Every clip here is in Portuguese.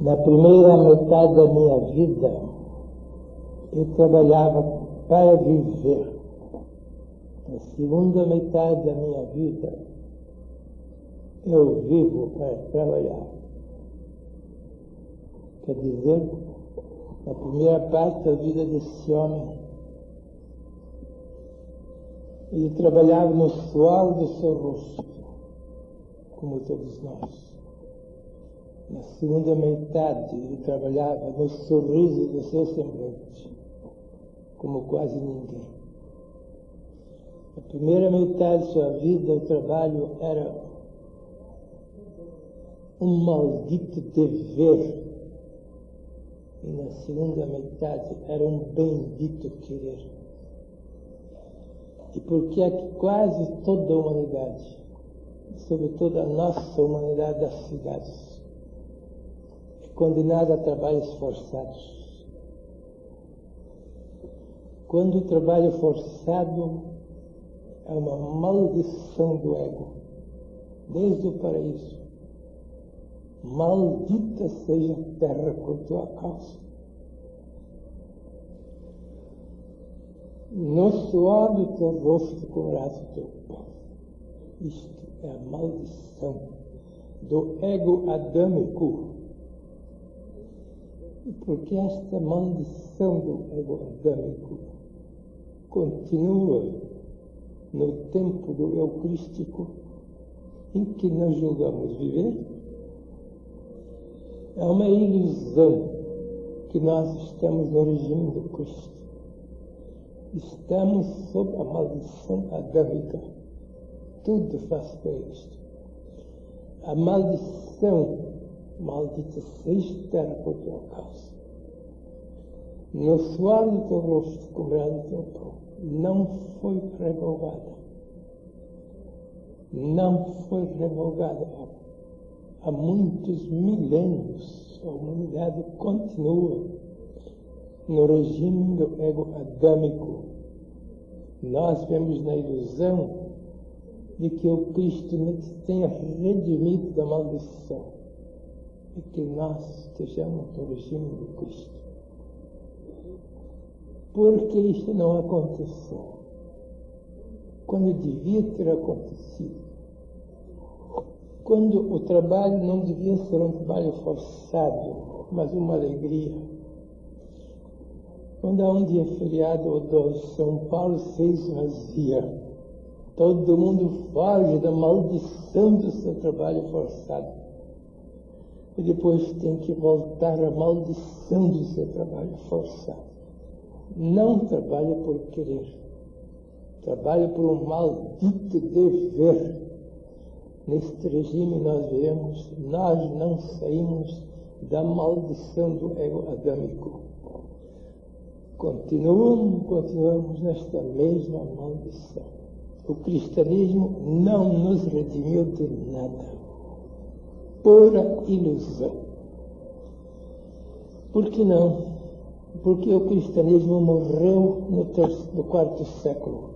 Na primeira metade da minha vida, eu trabalhava para viver. Na segunda metade da minha vida, eu vivo para trabalhar. Quer dizer, na primeira parte da vida desse homem, ele trabalhava no suor do seu rosto, como todos nós. Na segunda metade, ele trabalhava no sorriso do seu semblante, como quase ninguém. Na primeira metade de sua vida, o trabalho era um maldito dever. E na segunda metade, era um bendito querer. E porque é que quase toda a humanidade, sobretudo a nossa humanidade das cidades, é condenada a trabalhos forçados. Quando o trabalho forçado é uma maldição do ego, desde o paraíso. Maldita seja a terra por tua causa. No suor do teu rosto comerás o teu pão. Isto é a maldição do ego adâmico. E porque esta maldição do ego adâmico continua no tempo do eu crístico, em que nós julgamos viver, é uma ilusão que nós estamos no regime do Cristo. Estamos sob a maldição adâmica. Tudo faz para isto. A maldição, maldita seja terra por tua causa. No suor do teu rosto comerás o teu pão. Não foi revogada. Não foi revogada. Há muitos milênios a humanidade continua no regime do ego adâmico. Nós vemos na ilusão de que o Cristo nos tenha redimido da maldição e que nós estejamos no regime do Cristo. Porque isto não aconteceu quando devia ter acontecido. Quando o trabalho não devia ser um trabalho forçado, mas uma alegria. Quando há um dia feriado ou dois, São Paulo se esvazia. Todo mundo foge da maldição do seu trabalho forçado. E depois tem que voltar à maldição do seu trabalho forçado. Não trabalha por querer. Trabalha por um maldito dever. Neste regime nós vivemos, nós não saímos da maldição do ego adâmico. Continuamos nesta mesma maldição. O cristianismo não nos redimiu de nada. Pura ilusão. Por que não? Porque o cristianismo morreu no quarto século.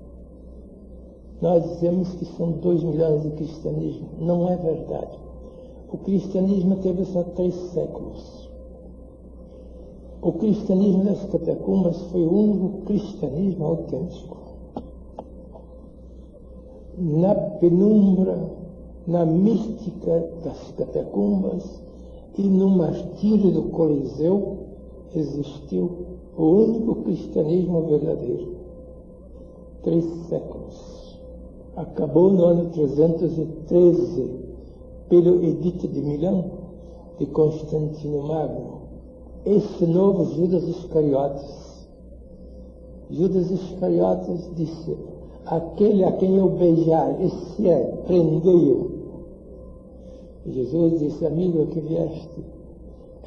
Nós dizemos que são 2 milhões de cristianismo. Não é verdade. O cristianismo teve só 3 séculos. O cristianismo das catacumbas foi o único cristianismo autêntico. Na penumbra, na mística das catacumbas e no martírio do Coliseu existiu o único cristianismo verdadeiro. 3 séculos. Acabou no ano 313, pelo Edito de Milão, de Constantino Magno, esse novo Judas Iscariotes. Judas Iscariotes disse: aquele a quem eu beijar, esse é, prendei-o. Jesus disse: amigo que vieste,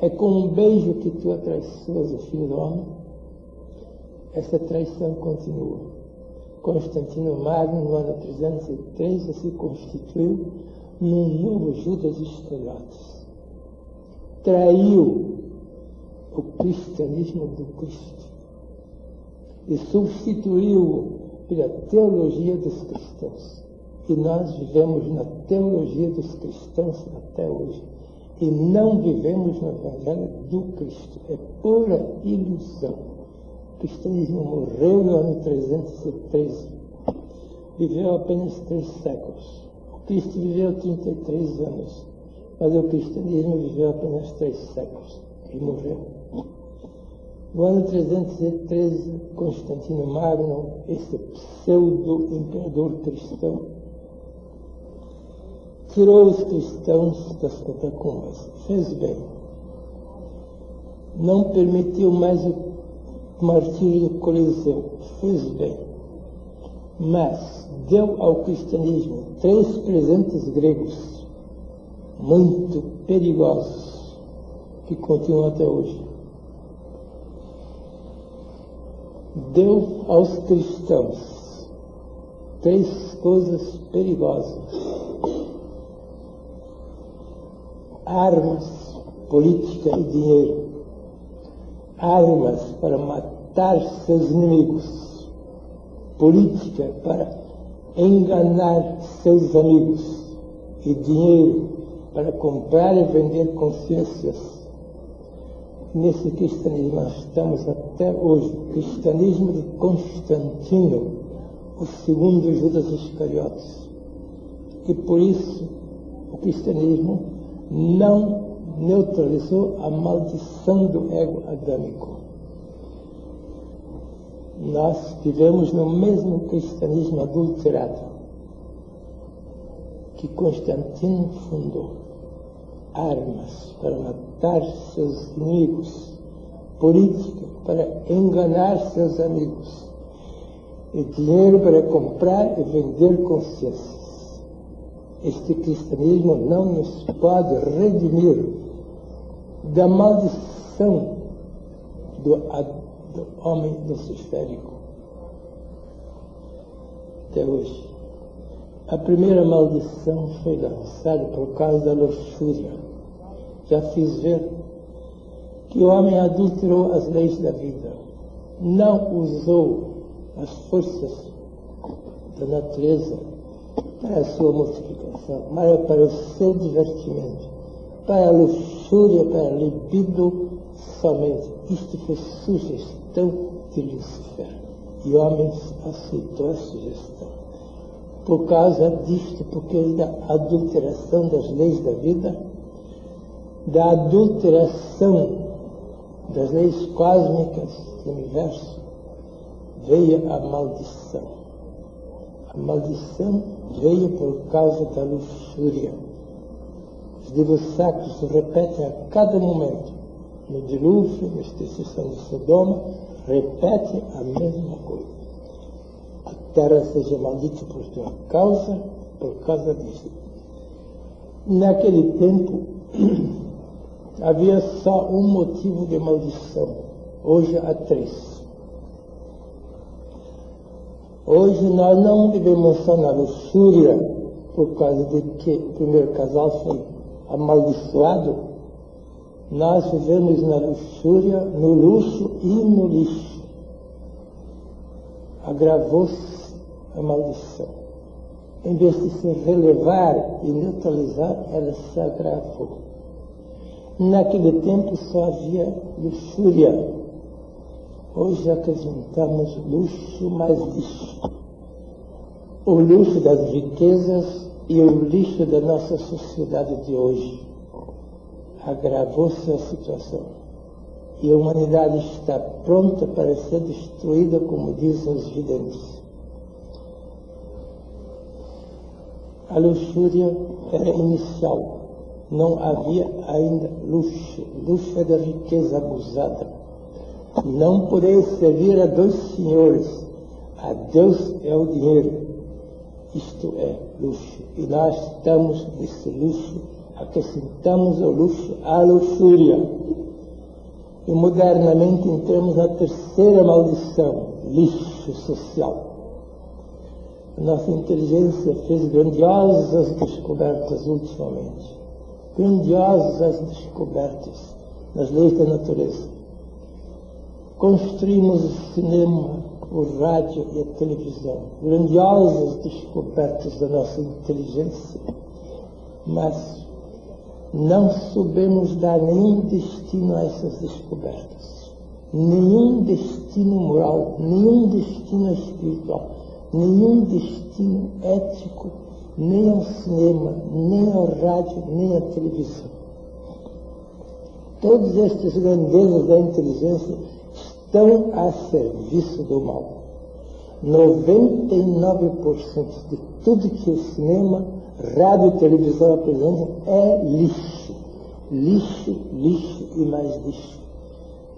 é com um beijo que tu atraiçoas o Filho do Homem? Essa traição continua. Constantino Magno, no ano 313, se constituiu num novo Judas Iscariotes. Traiu o cristianismo do Cristo e substituiu pela teologia dos cristãos. E nós vivemos na teologia dos cristãos até hoje. e não vivemos no Evangelho do Cristo. É pura ilusão. O cristianismo morreu no ano 313. Viveu apenas 3 séculos. O Cristo viveu 33 anos. Mas o cristianismo viveu apenas 3 séculos e morreu. No ano 313, Constantino Magno, esse pseudo-imperador cristão, tirou os cristãos das catacumbas. Fez bem. Não permitiu mais o martírio do Coliseu. Fez bem. Mas deu ao cristianismo 3 presentes gregos muito perigosos que continuam até hoje. Deu aos cristãos 3 coisas perigosas: armas, política e dinheiro. Armas para matar seus inimigos, política para enganar seus amigos e dinheiro para comprar e vender consciências. Nesse cristianismo nós estamos até hoje, o cristianismo de Constantino, o segundo Judas Iscariotes. E por isso o cristianismo não neutralizou a maldição do ego adâmico. Nós vivemos no mesmo cristianismo adulterado que Constantino fundou. Armas para matar seus inimigos, política para enganar seus amigos, e dinheiro para comprar e vender consciências. Este cristianismo não nos pode redimir da maldição do homem luciférico. Até hoje. A primeira maldição foi lançada por causa da luxúria. Já fiz ver que o homem adulterou as leis da vida. Não usou as forças da natureza para a sua multiplicação, mas para o seu divertimento, para a luxúria, para a libido somente. Isto foi sugestão de Lúcifer. E o homem aceitou a sugestão. Por causa disto, porque da adulteração das leis da vida, da adulteração das leis cósmicas do universo, veio a maldição. A maldição veio por causa da luxúria. Os livros sacros repetem a cada momento. No dilúvio, na destruição de Sodoma, repetem a mesma coisa. A terra seja maldita por tua causa, por causa disso. Naquele tempo, havia só um motivo de maldição. Hoje há 3. Hoje nós não vivemos só na luxúria, por causa de que o primeiro casal foi amaldiçoado. Nós vivemos na luxúria, no luxo e no lixo. Agravou-se a maldição. Em vez de se relevar e neutralizar, ela se agravou. Naquele tempo só havia luxúria. Hoje acrescentamos luxo mais lixo. O luxo das riquezas e o lixo da nossa sociedade de hoje. Agravou-se a situação. E a humanidade está pronta para ser destruída, como dizem os videntes. A luxúria era inicial. Não havia ainda luxo. Luxo é da riqueza abusada. Não podeis servir a 2 senhores. A Deus é o dinheiro. Isto é luxo. E nós estamos nesse luxo, acrescentamos o luxo à luxúria. E modernamente entramos na terceira maldição, lixo social. A nossa inteligência fez grandiosas descobertas ultimamente. Grandiosas descobertas nas leis da natureza. Construímos o cinema, o rádio e a televisão. Grandiosas descobertas da nossa inteligência. Mas não soubemos dar nenhum destino a essas descobertas. Nenhum destino moral, nenhum destino espiritual, nenhum destino ético, nem ao cinema, nem ao rádio, nem à televisão. Todas estas grandezas da inteligência estão a serviço do mal. 99% de tudo que o cinema, rádio e televisão apresentam é lixo. Lixo, lixo e mais lixo.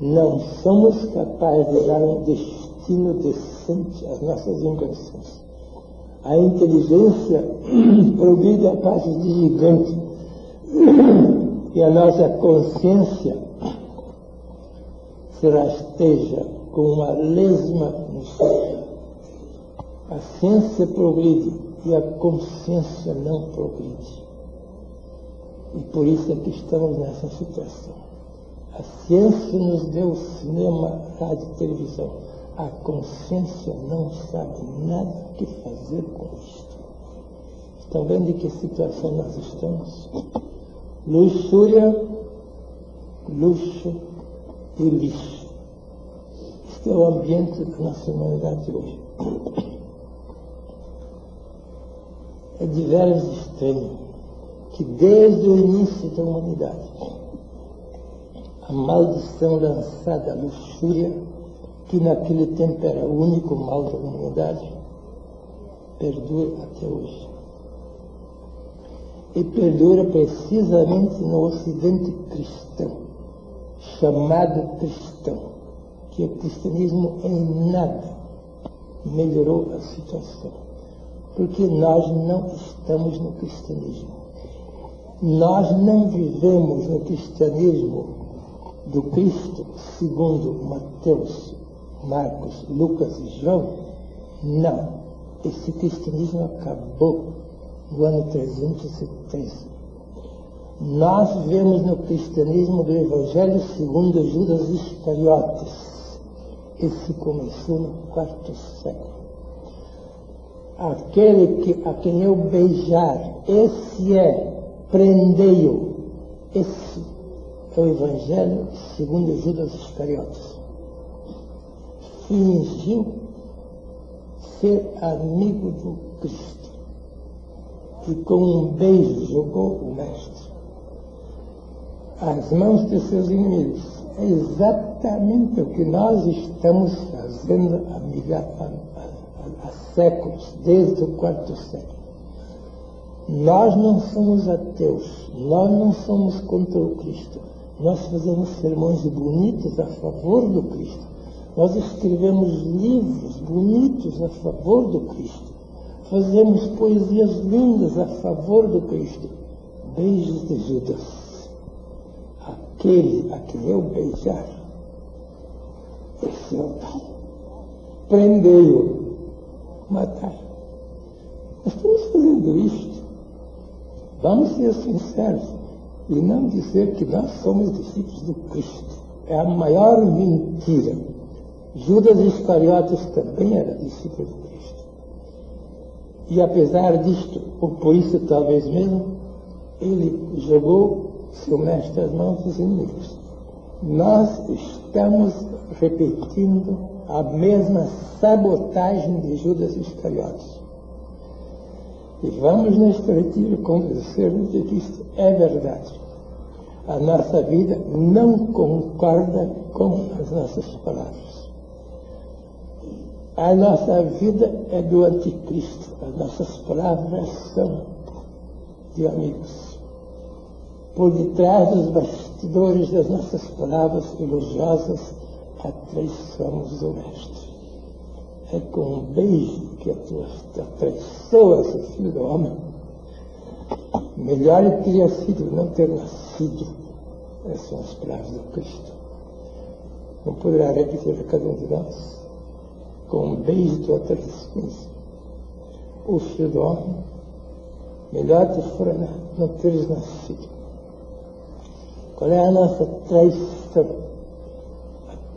Não somos capazes de dar um destino decente às nossas invenções. A inteligência progride a passos de gigante e a nossa consciência se rasteja com uma lesma no chão. A ciência progride e a consciência não progride. E por isso é que estamos nessa situação. A ciência nos deu cinema, rádio e televisão. A consciência não sabe nada o que fazer com isto. Estão vendo em que situação nós estamos? Luxúria, luxo e lixo. Este é o ambiente da nossa humanidade hoje. É de veras estranho que desde o início da humanidade a maldição lançada à luxúria, que naquele tempo era o único mal da humanidade, perdura até hoje. E perdura precisamente no Ocidente cristão, chamado cristão, que o cristianismo em nada melhorou a situação, porque nós não estamos no cristianismo. Nós não vivemos no cristianismo do Cristo segundo Mateus, Marcos, Lucas e João. Não. Esse cristianismo acabou no ano 313. Nós vivemos no cristianismo do Evangelho segundo Judas Iscariotes. Esse começou no quarto século. Aquele a quem eu beijar, esse prendei-o. Esse é o Evangelho segundo Judas Iscariotes. Fingiu ser amigo do Cristo e com um beijo jogou o Mestre às mãos de seus inimigos. É exatamente o que nós estamos fazendo há séculos, desde o quarto século. Nós não somos ateus, nós não somos contra o Cristo. Nós fazemos sermões bonitos a favor do Cristo. Nós escrevemos livros bonitos a favor do Cristo. Fazemos poesias lindas a favor do Cristo. Beijos de Judas. Aquele a quem eu beijar, esse é o tal. Prendei-o, matar. Nós estamos fazendo isto. Vamos ser sinceros e não dizer que nós somos discípulos do Cristo. É a maior mentira. Judas Iscariotes também era discípulo do Cristo. E apesar disto, ou por isso talvez mesmo, ele jogou seu mestre às mãos dos inimigos. Nós estamos repetindo a mesma sabotagem de Judas Iscariotes. E vamos neste retiro convencer-nos de que isto é verdade. A nossa vida não concorda com as nossas palavras. A nossa vida é do anticristo. As nossas palavras são de amigos. Por detrás dos bastidores das nossas palavras elogiosas, atraiçoamos o Mestre. É com um beijo que tu atraiçoas o Filho do Homem. Melhor teria sido não ter nascido. Essas são as palavras do Cristo. Não poderá repetir a cada um de nós. Com um beijo tu atraiçoas o Filho do Homem. Melhor te fora não teres nascido. Qual é a nossa traição?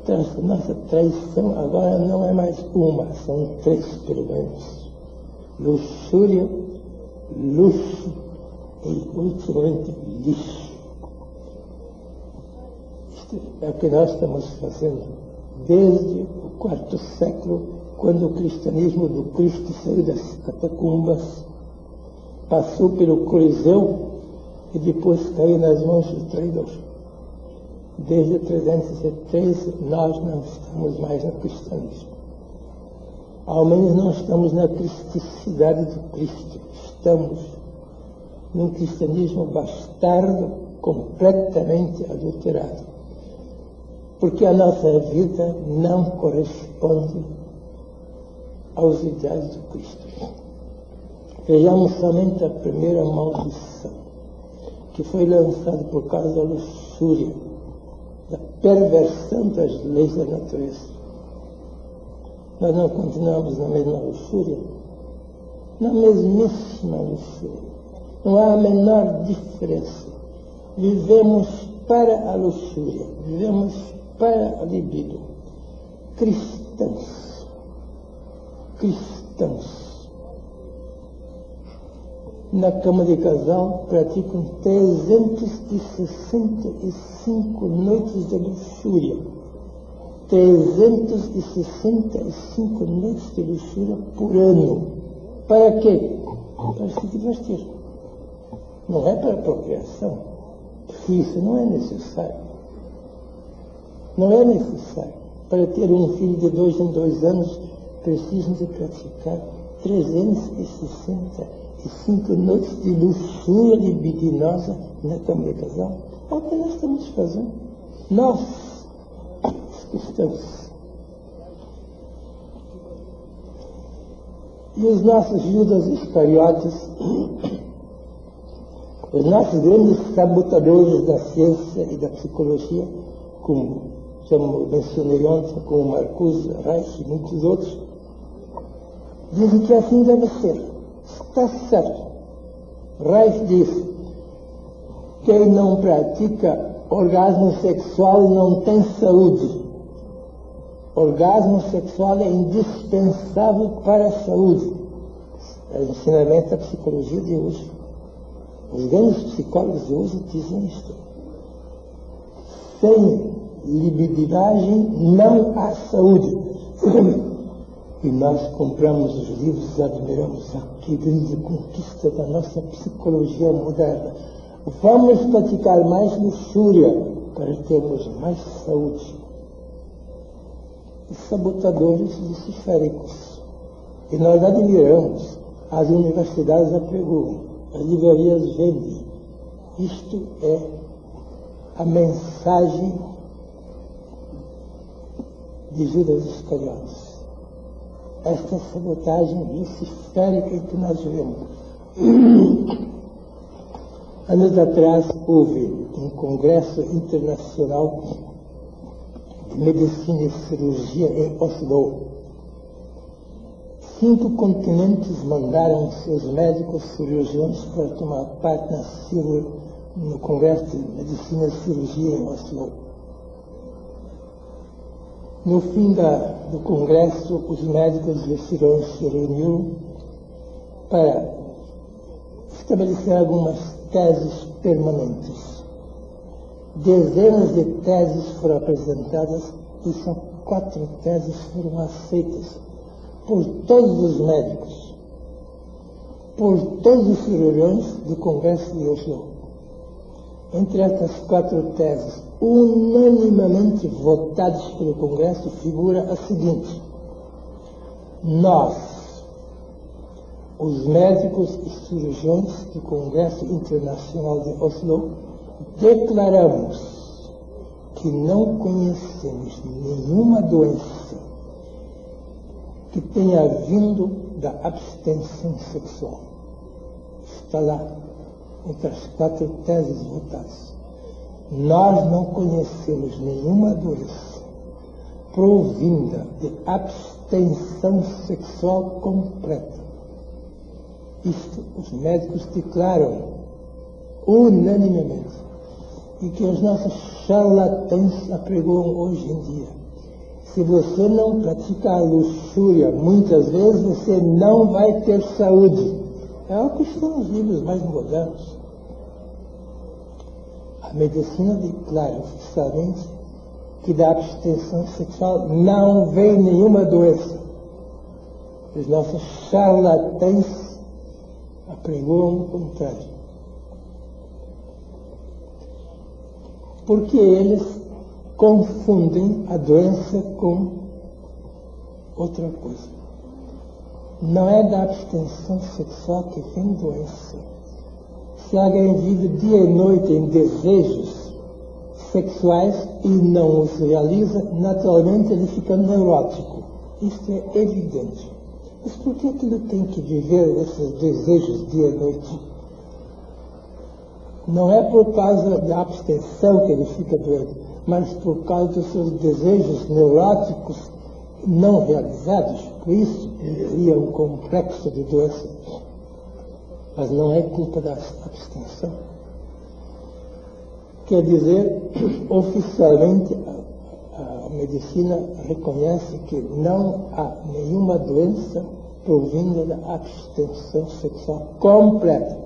A nossa traição agora não é mais uma, são três pelo menos. Luxúria, luxo e ultimamente lixo. É o que nós estamos fazendo desde o IV século, quando o cristianismo do Cristo saiu das catacumbas, passou pelo Coliseu e depois caiu nas mãos do traidor. Desde 313 nós não estamos mais no cristianismo. Ao menos não estamos na cristicidade do Cristo. Estamos num cristianismo bastardo, completamente adulterado. Porque a nossa vida não corresponde aos ideais do Cristo. Vejamos somente a primeira maldição, que foi lançada por causa da luxúria, da perversão das leis da natureza. Nós não continuamos na mesma luxúria? Na mesmíssima luxúria. Não há a menor diferença. Vivemos para a luxúria, vivemos para a libido. Cristãos. Na cama de casal praticam 365 noites de luxúria. 365 noites de luxúria por ano. Para quê? Para se divertir. Não é para a procriação. Porque isso não é necessário. Não é necessário. Para ter um filho de 2 em 2 anos, precisam de praticar 365 noites de luxúria libidinosa na cama de casal. É o que nós estamos fazendo. Nós, os cristãos. E os nossos Judas Iscariotes, os nossos grandes sabotadores da ciência e da psicologia, como mencionei ontem, como Marcuse, Reich e muitos outros, dizem que assim deve ser. Está certo. Reich diz: quem não pratica orgasmo sexual não tem saúde. Orgasmo sexual é indispensável para a saúde. É o ensinamento da psicologia de hoje. Os grandes psicólogos de hoje dizem isto. Sem libidinagem não há saúde. E nós compramos os livros e admiramos a que grande conquista da nossa psicologia moderna. Vamos praticar mais luxúria para termos mais saúde. Os sabotadores desses féricos. E nós admiramos. As universidades apregoam, as livrarias vendem. Isto é a mensagem de Judas Iscariotes. Esta sabotagem luciférica que nós vemos. Anos atrás houve um congresso internacional de medicina e cirurgia em Oslo. 5 continentes mandaram seus médicos cirurgiões para tomar parte no congresso de medicina e cirurgia em Oslo. No fim do congresso, os médicos e os cirurgiões se reuniram para estabelecer algumas teses permanentes. Dezenas de teses foram apresentadas e só 4 teses foram aceitas por todos os médicos, por todos os cirurgiões do Congresso de Oslo. Entre estas 4 teses, unanimemente votadas pelo Congresso, figura a seguinte: nós, os médicos e cirurgiões do Congresso Internacional de Oslo, declaramos que não conhecemos nenhuma doença que tenha vindo da abstenção sexual. Está lá, entre as 4 teses votadas. Nós não conhecemos nenhuma doença provinda de abstenção sexual completa. Isto os médicos declaram unanimemente. E que os nossos charlatães apregoam hoje em dia. Se você não praticar a luxúria, muitas vezes você não vai ter saúde. É o que estão nos livros mais modernos. A medicina declara oficialmente que da abstenção sexual não vem nenhuma doença. Os nossos charlatães apregoam o contrário. Porque eles confundem a doença com outra coisa. Não é da abstenção sexual que vem doença. Se alguém vive dia e noite em desejos sexuais e não os realiza, naturalmente ele fica neurótico. Isto é evidente. Mas por que ele tem que viver esses desejos dia e noite? Não é por causa da abstenção que ele fica doente, mas por causa dos seus desejos neuróticos não realizados. Por isso, ele cria um complexo de doença. Mas não é culpa da abstenção. Quer dizer, oficialmente, a medicina reconhece que não há nenhuma doença provinda da abstenção sexual completa.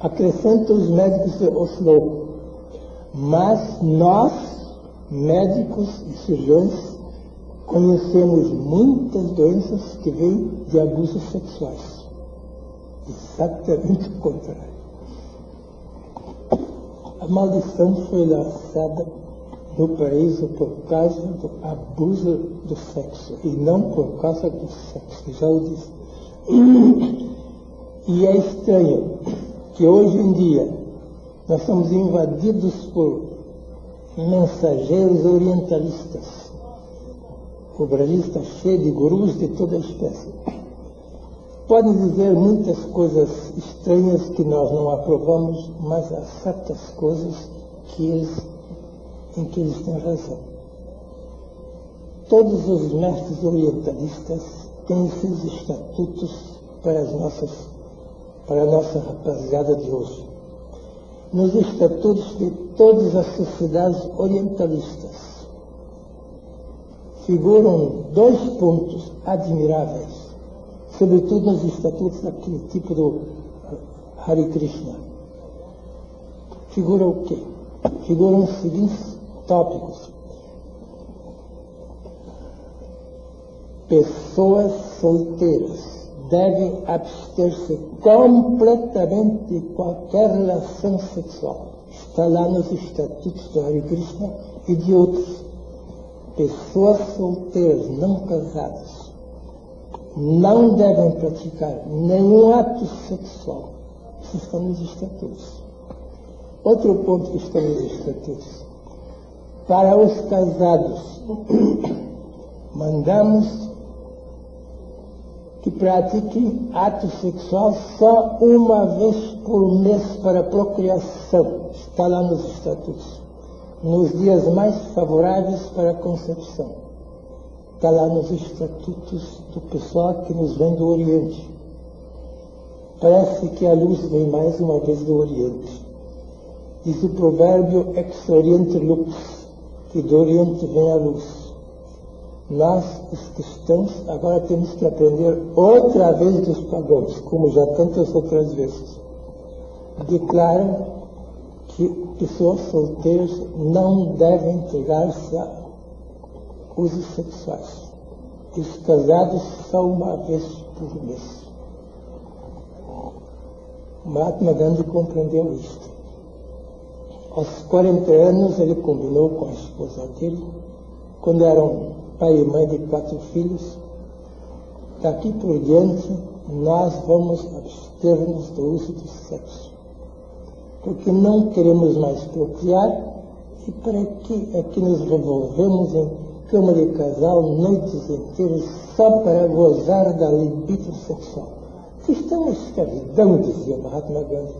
Acrescentam os médicos de Oslo. Mas nós, médicos e cirurgiões, conhecemos muitas doenças que vêm de abusos sexuais. Exatamente o contrário. A maldição foi lançada no paraíso por causa do abuso do sexo e não por causa do sexo, já o disse. E é estranho que hoje em dia nós somos invadidos por mensageiros orientalistas. O Brasil está cheio de gurus de toda a espécie. Podem dizer muitas coisas estranhas que nós não aprovamos, mas há certas coisas em que eles têm razão. Todos os mestres orientalistas têm seus estatutos para a nossa rapaziada de hoje. Nos estatutos de todas as sociedades orientalistas figuram 2 pontos admiráveis, sobretudo nos estatutos daquele tipo do Hare Krishna. Figuram o quê? Figuram os seguintes tópicos. Pessoas solteiras devem abster-se completamente de qualquer relação sexual. Está lá nos estatutos do Hare Krishna e de outros. Pessoas solteiras, não casadas, não devem praticar nenhum ato sexual. Isso está nos estatutos. Outro ponto que está nos estatutos. Para os casados, mandamos que pratiquem ato sexual só uma vez por mês para procriação. Está lá nos estatutos. Nos dias mais favoráveis para a concepção. Está lá nos estatutos do pessoal que nos vem do Oriente. Parece que a luz vem mais uma vez do Oriente. Diz o provérbio ex oriente lux, que do Oriente vem a luz. Nós, os cristãos, agora temos que aprender outra vez dos pagãos, como já tantas outras vezes. Declaram que pessoas solteiras não devem entregar-se a usos sexuais. E os casados só uma vez por mês. Mahatma Gandhi compreendeu isto. Aos 40 anos ele combinou com a esposa dele, quando eram pai e mãe de 4 filhos, daqui por diante nós vamos abster-nos do uso do sexo. Porque não queremos mais procriar, e para que é que nos revolvemos em cama de casal noites inteiras só para gozar da libido sexual? Isto é uma escravidão, dizia Mahatma Gandhi.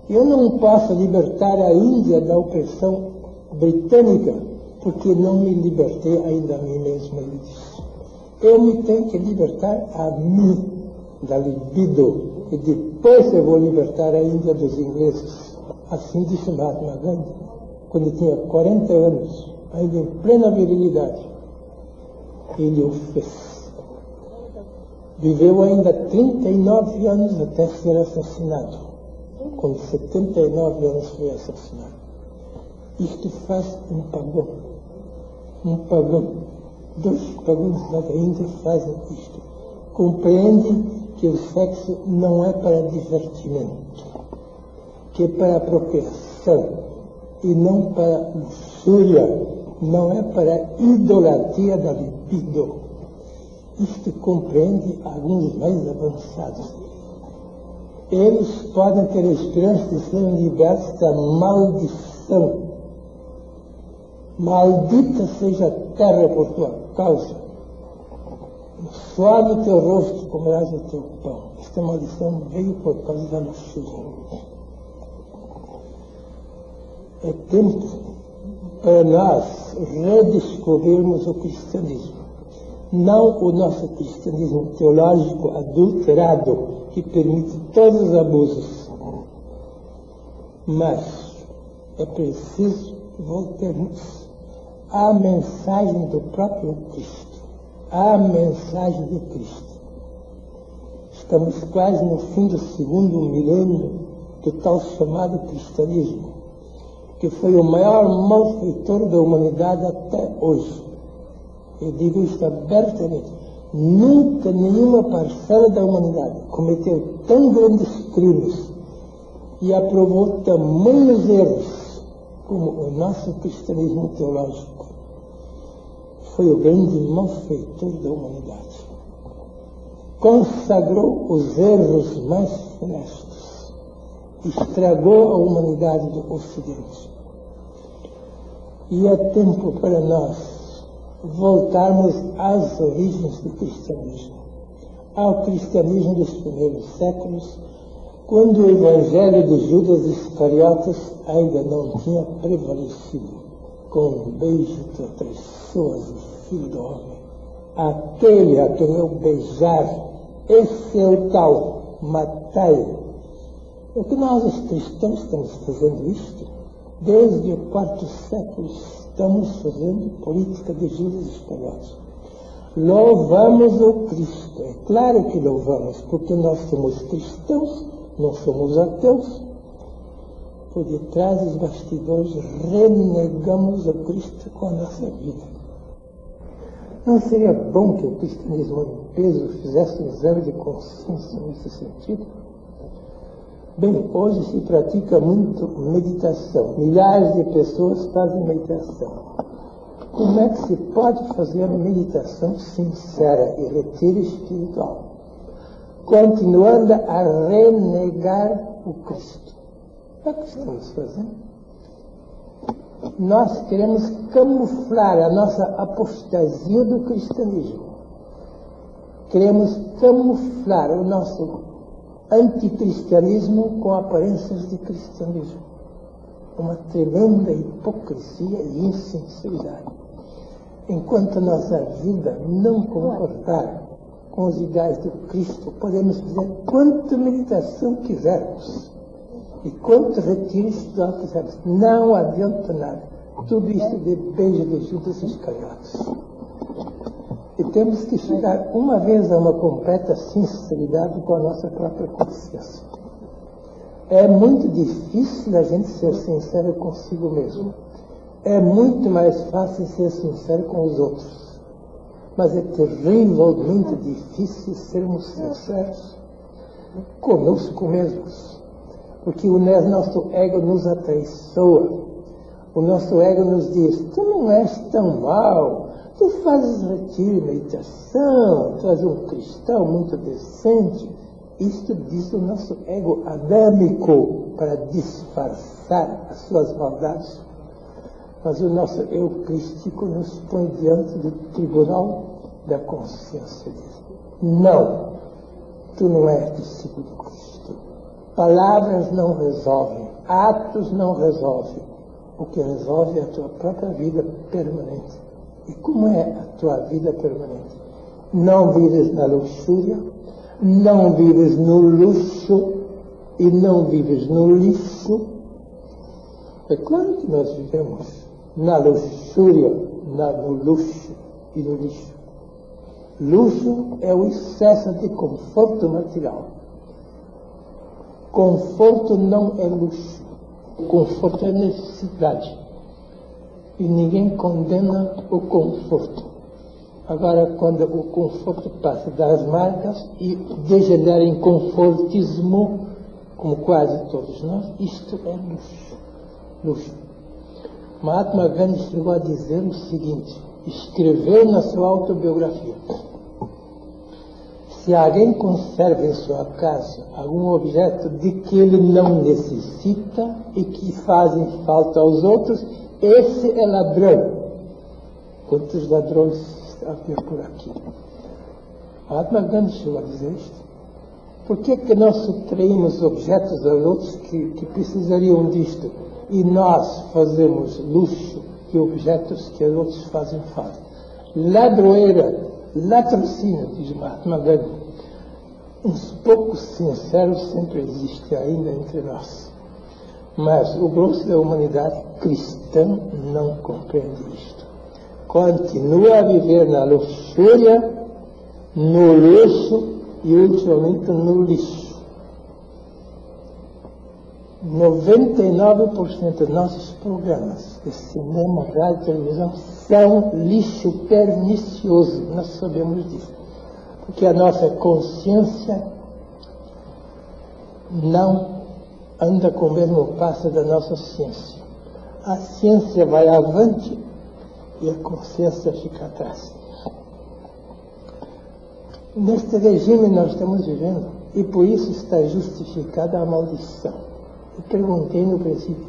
Eu não posso libertar a Índia da opressão britânica, porque não me libertei ainda a mim mesmo, ele disse. Eu me tenho que libertar a mim da libido, e depois eu vou libertar a Índia dos ingleses. Assim disse Mahatma Gandhi, quando tinha 40 anos, ainda em plena virilidade. Ele o fez. Viveu ainda 39 anos até ser assassinado. Com 79 anos foi assassinado. Isto faz um pagão. um pagão, 2 pagãos lá da Índia fazem isto. Compreendem que o sexo não é para divertimento, que é para procriação e não para luxúria, não é para idolatria da libido. Isto compreende alguns mais avançados. Eles podem ter a esperança de serem libertos da maldição. Maldita seja a terra por tua causa. Suave o teu rosto, comerás o teu pão. Esta maldição veio por causa da luxúria. É tempo para nós redescobrirmos o cristianismo. Não o nosso cristianismo teológico adulterado, que permite todos os abusos. Mas é preciso voltarmos à mensagem do próprio Cristo, à mensagem de Cristo. Estamos quase no fim do 2º milênio do tal chamado cristianismo, que foi o maior malfeitor da humanidade até hoje. Eu digo isto abertamente. Nunca nenhuma parcela da humanidade cometeu tão grandes crimes e aprovou tamanhos erros como o nosso cristianismo teológico. Foi o grande malfeitor da humanidade. Consagrou os erros mais funestos. Estragou a humanidade do Ocidente. E é tempo para nós voltarmos às origens do cristianismo, ao cristianismo dos primeiros séculos, quando o evangelho de Judas Iscariotes ainda não tinha prevalecido. Com um beijo tu atraiçoas o Filho do Homem. Aquele a quem eu beijar, esse é o tal, matai-o. É que nós, os cristãos, estamos fazendo isto. Desde o 4º século estamos fazendo política de Judas Iscariotes. Louvamos o Cristo. É claro que louvamos, porque nós somos cristãos, não somos ateus. Por detrás dos bastidores renegamos o Cristo com a nossa vida. Não seria bom que o cristianismo em peso fizesse um exame de consciência nesse sentido? Bem, hoje se pratica muito meditação. Milhares de pessoas fazem meditação. Como é que se pode fazer meditação sincera e retiro espiritual, continuando a renegar o Cristo? É o que estamos fazendo. Nós queremos camuflar a nossa apostasia do cristianismo. Queremos camuflar o nosso anticristianismo com aparências de cristianismo. Uma tremenda hipocrisia e insinceridade. Enquanto a nossa vida não concordar com os ideais do Cristo, podemos fazer quanta meditação quisermos e quanto retiro espiritual quisermos. Não adianta nada. Tudo isso de beijo de Judas Iscariotes. E temos que chegar uma vez a uma completa sinceridade com a nossa própria consciência. É muito difícil a gente ser sincero consigo mesmo. É muito mais fácil ser sincero com os outros. Mas é terrivelmente difícil sermos sinceros conosco mesmos. Porque o nosso ego nos atraiçoa. O nosso ego nos diz: tu não és tão mau. Tu fazes retiro, meditação, tu és um cristão muito decente. Isto diz o nosso ego adâmico para disfarçar as suas maldades. Mas o nosso eu crístico nos põe diante do tribunal da consciência. Não, tu não és discípulo de Cristo. Palavras não resolvem, atos não resolvem. O que resolve é a tua própria vida permanente. E como é a tua vida permanente? Não vives na luxúria, não vives no luxo e não vives no lixo. É claro que nós vivemos na luxúria, no luxo e no lixo. Luxo é o excesso de conforto material. Conforto não é luxo. Conforto é necessidade. E ninguém condena o conforto. Agora, quando o conforto passa das marcas e degenera em confortismo, como quase todos nós, isto é luxo. Luxo. Mahatma Gandhi chegou a dizer o seguinte, escreveu na sua autobiografia: se alguém conserva em sua casa algum objeto de que ele não necessita e que fazem falta aos outros, esse é ladrão. Quantos ladrões havia por aqui? Mahatma Gandhi chegou a dizer isto. Por que nós subtraímos objetos aos outros que precisariam disto e nós fazemos luxo de objetos que aos outros fazem falta? Ladroeira, latrocínio, diz Mahatma Gandhi. Uns poucos sinceros sempre existem ainda entre nós. Mas o grosso da humanidade cristã não compreende isto. Continua a viver na luxúria, no luxo e ultimamente no lixo. 99% dos nossos programas de cinema, rádio e televisão são lixo pernicioso. Nós sabemos disso. Porque a nossa consciência não anda com o mesmo passo da nossa ciência. A ciência vai avante e a consciência fica atrás. Neste regime nós estamos vivendo e por isso está justificada a maldição. Eu perguntei no princípio,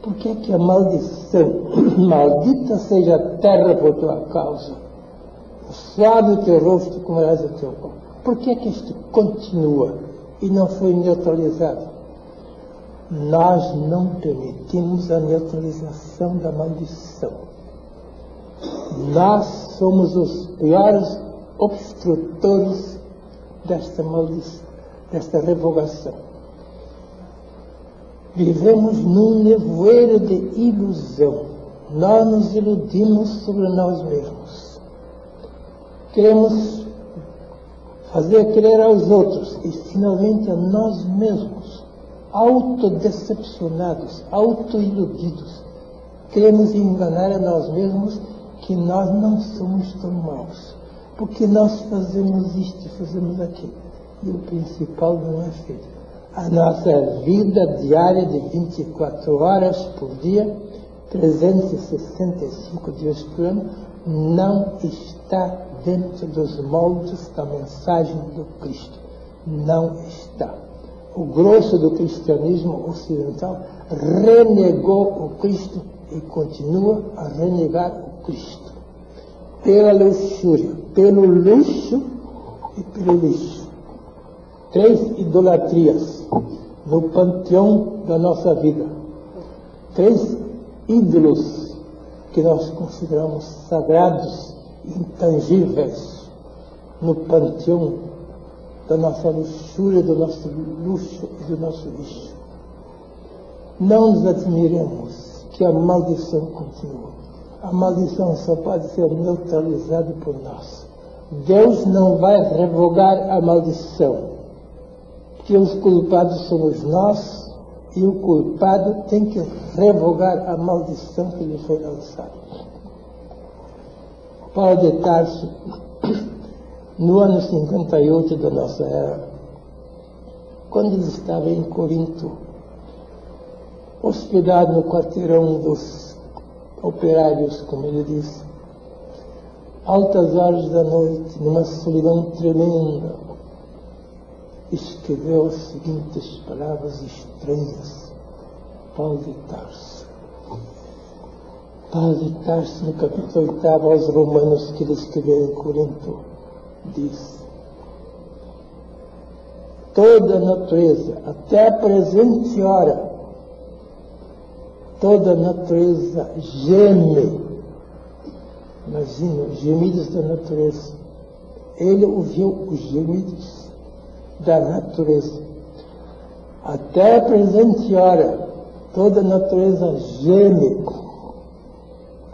por que a maldição, maldita seja a terra por tua causa, suave o teu rosto como o teu pão? Por que isto continua e não foi neutralizado? Nós não permitimos a neutralização da maldição. Nós somos os piores obstrutores desta maldição, desta revogação. Vivemos num nevoeiro de ilusão. Nós nos iludimos sobre nós mesmos. Queremos fazer crer aos outros e finalmente a nós mesmos, autodecepcionados, autoiludidos. Queremos enganar a nós mesmos que nós não somos tão maus, porque nós fazemos isto e fazemos aquilo. E o principal não é feito. A nossa vida diária de 24 horas por dia, 365 dias por ano, não está dentro dos moldes da mensagem do Cristo. Não está. O grosso do cristianismo ocidental renegou o Cristo e continua a renegar o Cristo. Pela luxúria, pelo luxo e pelo lixo. 3 idolatrias no panteão da nossa vida. 3 ídolos que nós consideramos sagrados, intangíveis, no panteão da nossa luxúria, do nosso luxo e do nosso lixo. Não nos admiremos que a maldição continua. A maldição só pode ser neutralizada por nós. Deus não vai revogar a maldição, porque os culpados somos nós e o culpado tem que revogar a maldição que lhe foi lançada. Paulo de Tarso, no ano 58 da nossa era, quando ele estava em Corinto, hospedado no quarteirão dos operários, como ele disse, altas horas da noite, numa solidão tremenda, escreveu as seguintes palavras estranhas. Paulo de Tarso. Paulo de Tarso, no capítulo 8 aos Romanos, que ele escreveu em Corinto, diz: toda a natureza, até a presente hora, toda a natureza geme. Imagina, os gemidos da natureza. Ele ouviu os gemidos da natureza. Até a presente hora, toda a natureza geme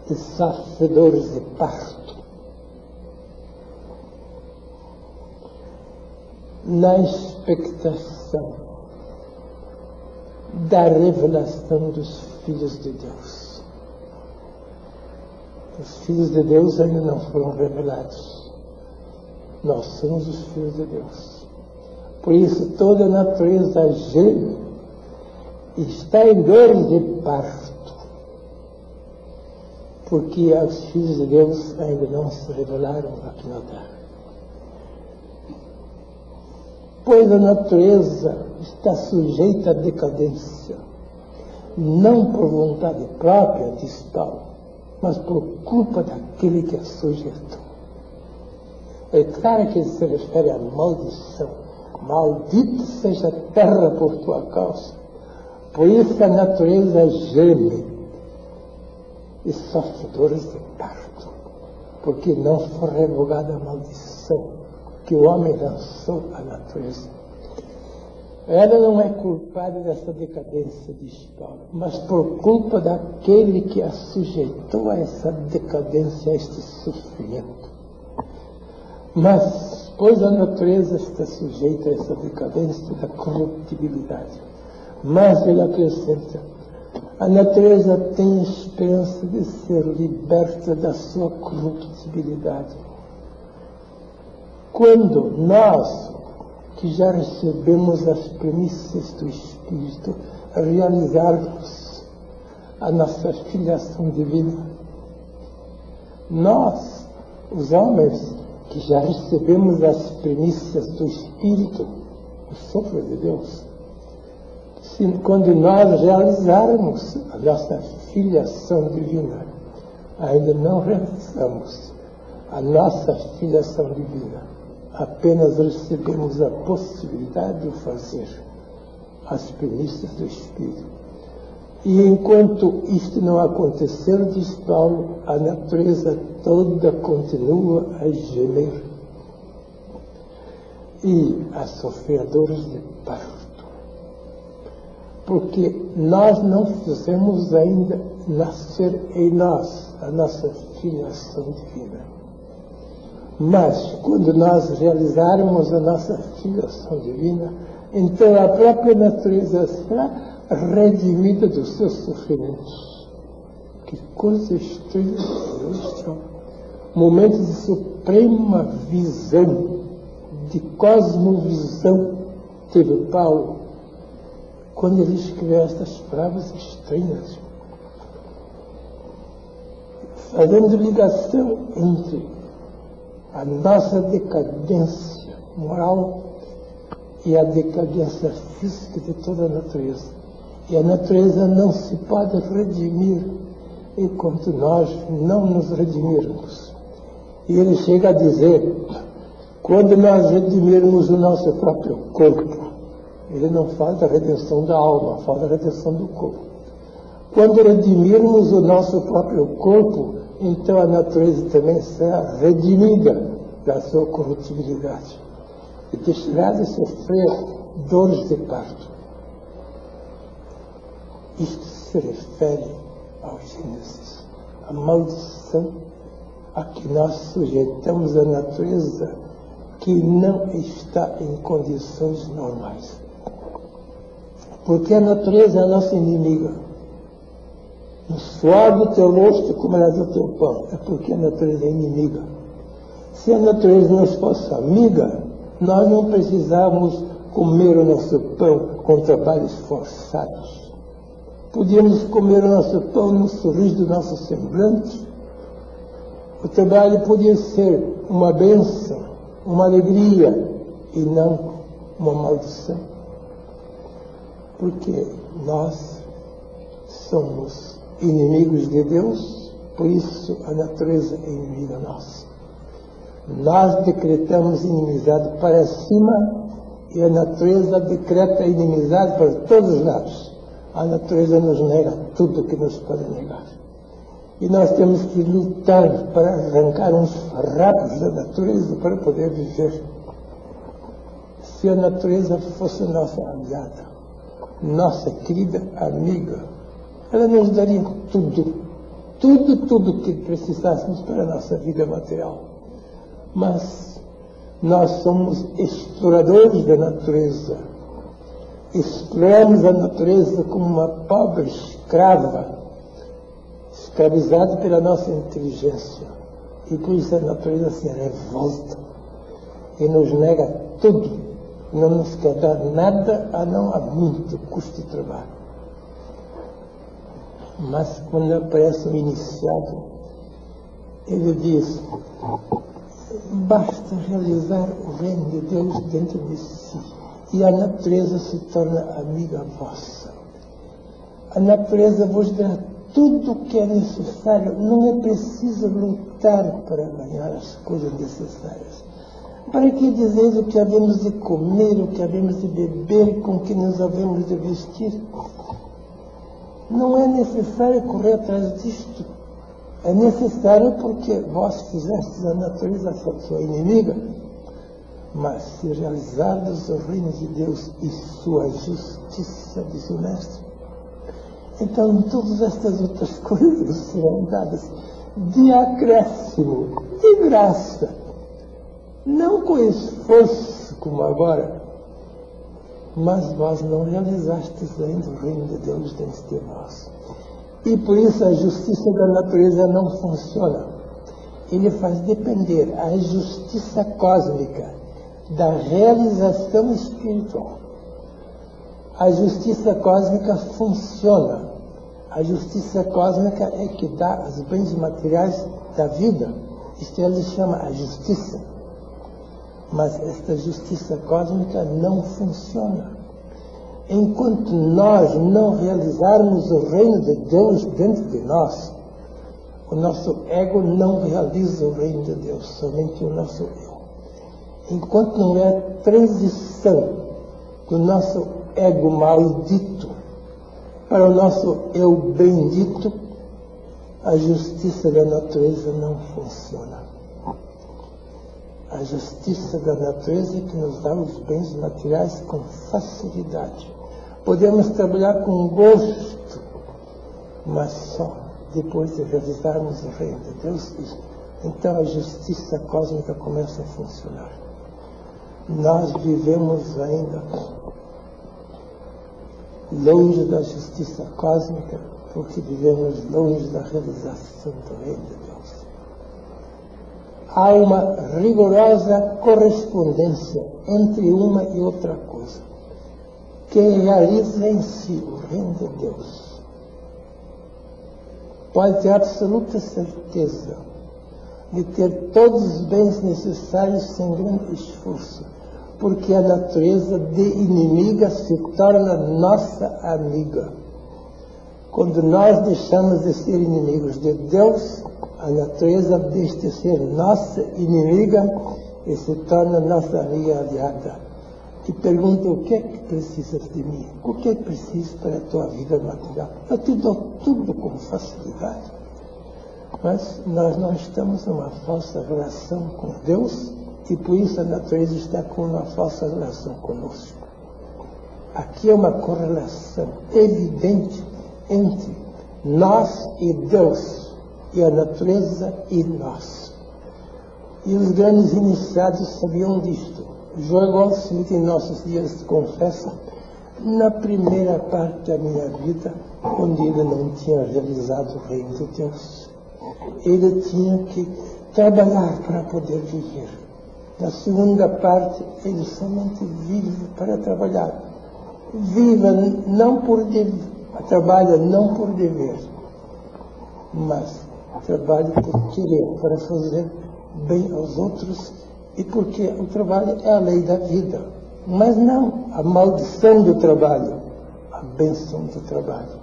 de sofredores de parto. Na expectação da revelação dos filhos de Deus. Os filhos de Deus ainda não foram revelados. Nós somos os filhos de Deus. Por isso, toda a natureza geme e está em dores de parto, porque os filhos de Deus ainda não se revelaram aqui na terra. Pois a natureza está sujeita à decadência, não por vontade própria, diz Paulo, mas por culpa daquele que a sujeitou. É claro que ele se refere à maldição. Maldita seja a terra por tua causa. Por isso a natureza geme e sofre dores de parto, porque não foi revogada a maldição que o homem lançou à natureza. Ela não é culpada dessa decadência, diz Paulo, mas por culpa daquele que a sujeitou a essa decadência, a este sofrimento. Mas, pois a natureza está sujeita a essa decadência da corruptibilidade, mas ele acrescenta, a natureza tem esperança de ser liberta da sua corruptibilidade. Quando nós, que já recebemos as premissas do Espírito, realizarmos a nossa filiação divina, nós, os homens, que já recebemos as premissas do Espírito, o sopro de Deus, quando nós realizarmos a nossa filiação divina, ainda não realizamos a nossa filiação divina, apenas recebemos a possibilidade de fazer as premissas do Espírito. E enquanto isto não acontecer, diz Paulo, a natureza toda continua a gemer e a sofrer dores de parto, porque nós não fizemos ainda nascer em nós a nossa filiação divina. Mas, quando nós realizarmos a nossa filiação divina, então a própria natureza será redimida dos seus sofrimentos. Que coisa estranha este é um momento de suprema visão, de cosmovisão, teve Paulo, quando ele escreveu estas palavras estranhas, fazendo ligação entre a nossa decadência moral e a decadência física de toda a natureza. E a natureza não se pode redimir enquanto nós não nos redimirmos. E ele chega a dizer, quando nós redimirmos o nosso próprio corpo, ele não fala da redenção da alma, fala da redenção do corpo. Quando redimirmos o nosso próprio corpo, então a natureza também será redimida da sua corruptibilidade e deixará de sofrer dores de parto. Isto se refere ao Gênesis, a maldição a que nós sujeitamos a natureza que não está em condições normais. Porque a natureza é a nossa inimiga. No suor do teu rosto comerás o teu pão. É porque a natureza é inimiga. Se a natureza nos fosse amiga, nós não precisávamos comer o nosso pão com trabalhos forçados. Podíamos comer o nosso pão no sorriso do nosso semblante. O trabalho podia ser uma bênção, uma alegria e não uma maldição. Porque nós somos inimigos de Deus, por isso a natureza é inimiga nossa. Nós decretamos inimizade para cima e a natureza decreta inimizade para todos os lados. A natureza nos nega tudo que nos pode negar. E nós temos que lutar para arrancar uns farrapos da natureza para poder viver. Se a natureza fosse nossa aliada, nossa querida amiga, ela nos daria tudo que precisássemos para a nossa vida material. Mas nós somos exploradores da natureza. Exploramos a natureza como uma pobre escrava, escravizado pela nossa inteligência. E por isso a natureza se revolta e nos nega tudo. Não nos quer dar nada a não a muito custo de trabalho. Mas quando aparece um iniciado, ele diz: basta realizar o reino de Deus dentro de si e a natureza se torna amiga vossa. A natureza vos dá tudo o que é necessário. Não é preciso lutar para ganhar as coisas necessárias. Para que dizeis o que havemos de comer, o que havemos de beber, com que nos havemos de vestir? Não é necessário correr atrás disto. É necessário porque vós fizestes a natureza sua inimiga. Mas se realizardes o reino de Deus e sua justiça, diz o Mestre, então todas estas outras coisas serão dadas de acréscimo, de graça. Não com esforço como agora, mas vós não realizastes ainda o reino de Deus dentro de vós. E por isso a justiça da natureza não funciona. Ele faz depender a justiça cósmica da realização espiritual. A justiça cósmica funciona. A justiça cósmica é que dá os bens materiais da vida. Isto ele chama a justiça. Mas esta justiça cósmica não funciona. Enquanto nós não realizarmos o reino de Deus dentro de nós, o nosso ego não realiza o reino de Deus, somente o nosso eu. Enquanto não é a transição do nosso ego maldito para o nosso eu bendito, a justiça da natureza não funciona. A justiça da natureza é que nos dá os bens materiais com facilidade. Podemos trabalhar com gosto, mas só depois de realizarmos o reino de Deus. Então a justiça cósmica começa a funcionar. Nós vivemos ainda longe da justiça cósmica, porque vivemos longe da realização do reino de Deus. Há uma rigorosa correspondência entre uma e outra coisa. Quem realiza em si o reino de Deus pode ter absoluta certeza de ter todos os bens necessários sem grande esforço, porque a natureza de inimiga se torna nossa amiga. Quando nós deixamos de ser inimigos de Deus, a natureza deixa de ser nossa inimiga e se torna nossa amiga aliada. E pergunta: o que é que precisas de mim? O que é que preciso para a tua vida material? Eu te dou tudo com facilidade. Mas nós não estamos numa falsa relação com Deus e por isso a natureza está com uma falsa relação conosco. Aqui é uma correlação evidente entre nós e Deus, e a natureza e nós. E os grandes iniciados sabiam disto. João Goldsmith, em nossos dias, confessa: na primeira parte da minha vida, onde ele não tinha realizado o reino de Deus, ele tinha que trabalhar para poder viver. Na segunda parte, ele somente vive para trabalhar. Viva não por dever, trabalha não por dever, mas trabalha por querer, para fazer bem aos outros, e porque o trabalho é a lei da vida. Mas não a maldição do trabalho, a bênção do trabalho.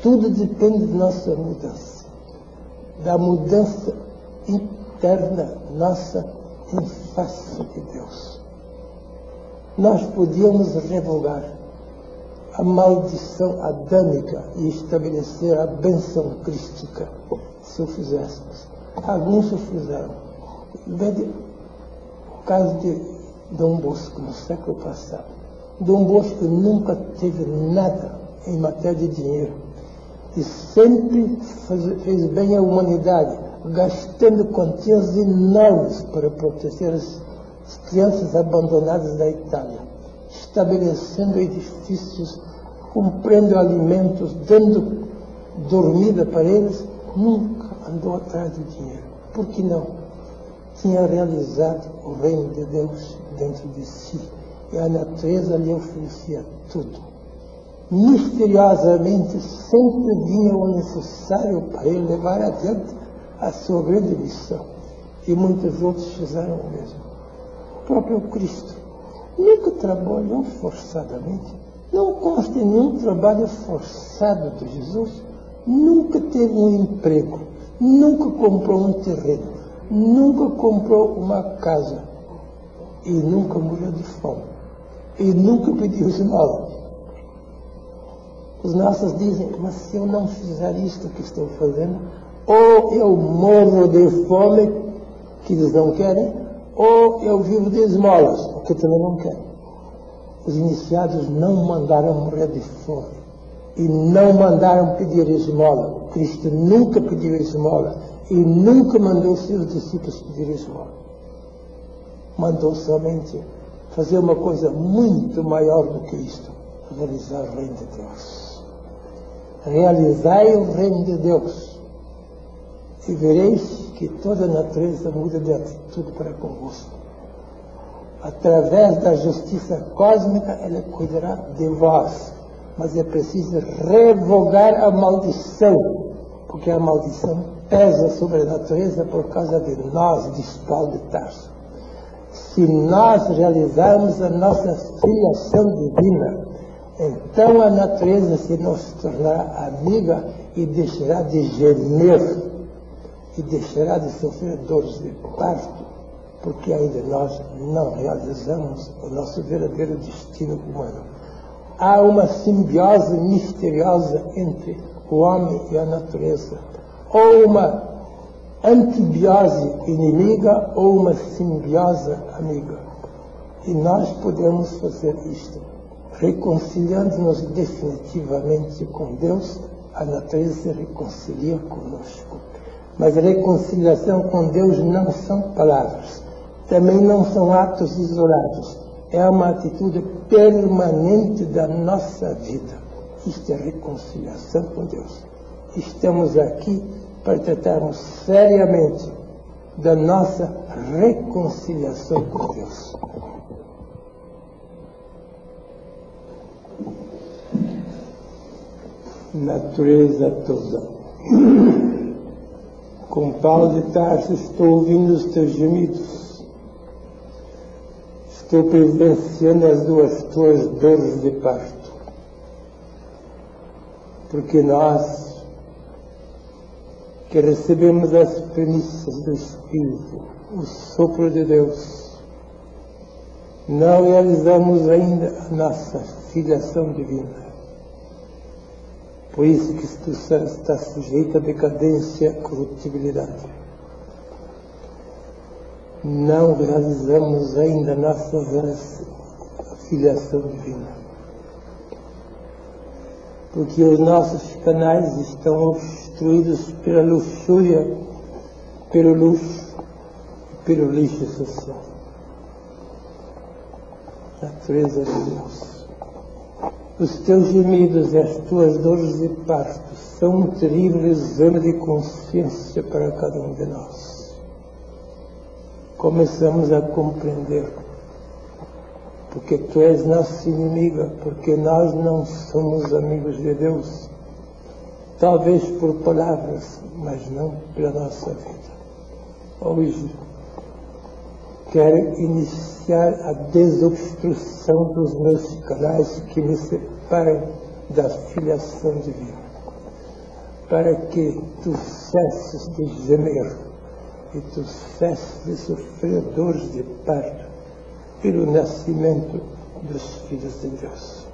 Tudo depende da nossa mudança, da mudança interna nossa em face de Deus. Nós podíamos revogar a maldição adâmica e estabelecer a bênção crística, se o fizéssemos. Alguns o fizeram. Veja o caso de Dom Bosco, no século passado. Dom Bosco nunca teve nada em matéria de dinheiro e sempre fez bem à humanidade, gastando quantias enormes para proteger as crianças abandonadas da Itália, estabelecendo edifícios, comprando alimentos, dando dormida para eles, nunca andou atrás do dinheiro. Por que não? Tinha realizado o reino de Deus dentro de si. E a natureza lhe oferecia tudo. Misteriosamente, sempre vinha o necessário para ele levar adiante a sua grande missão. E muitos outros fizeram o mesmo. O próprio Cristo nunca trabalhou forçadamente. Não consta em nenhum trabalho forçado de Jesus. Nunca teve um emprego. Nunca comprou um terreno. Nunca comprou uma casa. E nunca morreu de fome. E nunca pediu esmola. Os nossos dizem, mas se eu não fizer isto que estou fazendo, ou eu morro de fome, que eles não querem, ou eu vivo de esmolas, que também não querem. Os iniciados não mandaram morrer de fome. E não mandaram pedir esmola. Cristo nunca pediu esmola. E nunca mandou seus discípulos pedir esmola. Mandou somente fazer uma coisa muito maior do que isto. Realizar o reino de Deus. Realizai o reino de Deus. E vereis que toda a natureza muda de atitude para convosco. Através da justiça cósmica, ela cuidará de vós. Mas é preciso revogar a maldição, porque a maldição pesa sobre a natureza por causa de nós, diz Paulo de Tarso. Se nós realizarmos a nossa filiação divina, então a natureza se nos tornará amiga e deixará de gemer e deixará de sofrer dores de parto, porque ainda nós não realizamos o nosso verdadeiro destino humano. Há uma simbiose misteriosa entre o homem e a natureza, ou uma antibiose inimiga ou uma simbiose amiga. E nós podemos fazer isto, reconciliando-nos definitivamente com Deus. A natureza se reconcilia conosco. Mas a reconciliação com Deus não são palavras, também não são atos isolados. É uma atitude permanente da nossa vida. Isto é reconciliação com Deus. Estamos aqui para tratarmos seriamente da nossa reconciliação com Deus. Natureza toda. Com Paulo de Tarso estou ouvindo os teus gemidos. Estou presenciando as tuas dores de parto. Porque nós, que recebemos as primícias do Espírito, o sopro de Deus, não realizamos ainda a nossa filiação divina. Por isso que tu está sujeito à decadência e à corruptibilidade. Não realizamos ainda a nossa filiação divina. Porque os nossos canais estão obstruídos pela luxúria, pelo luxo e pelo lixo social. Natureza de Deus. Os teus gemidos e as tuas dores de parto são um terrível exame de consciência para cada um de nós. Começamos a compreender, porque tu és nossa inimiga, porque nós não somos amigos de Deus, talvez por palavras, mas não pela nossa vida. Hoje, quero iniciar a desobstrução dos meus canais que me separam da filiação divina, para que tu cesses de gemer e tu cesses de sofrer dores de parto pelo nascimento dos filhos de Deus.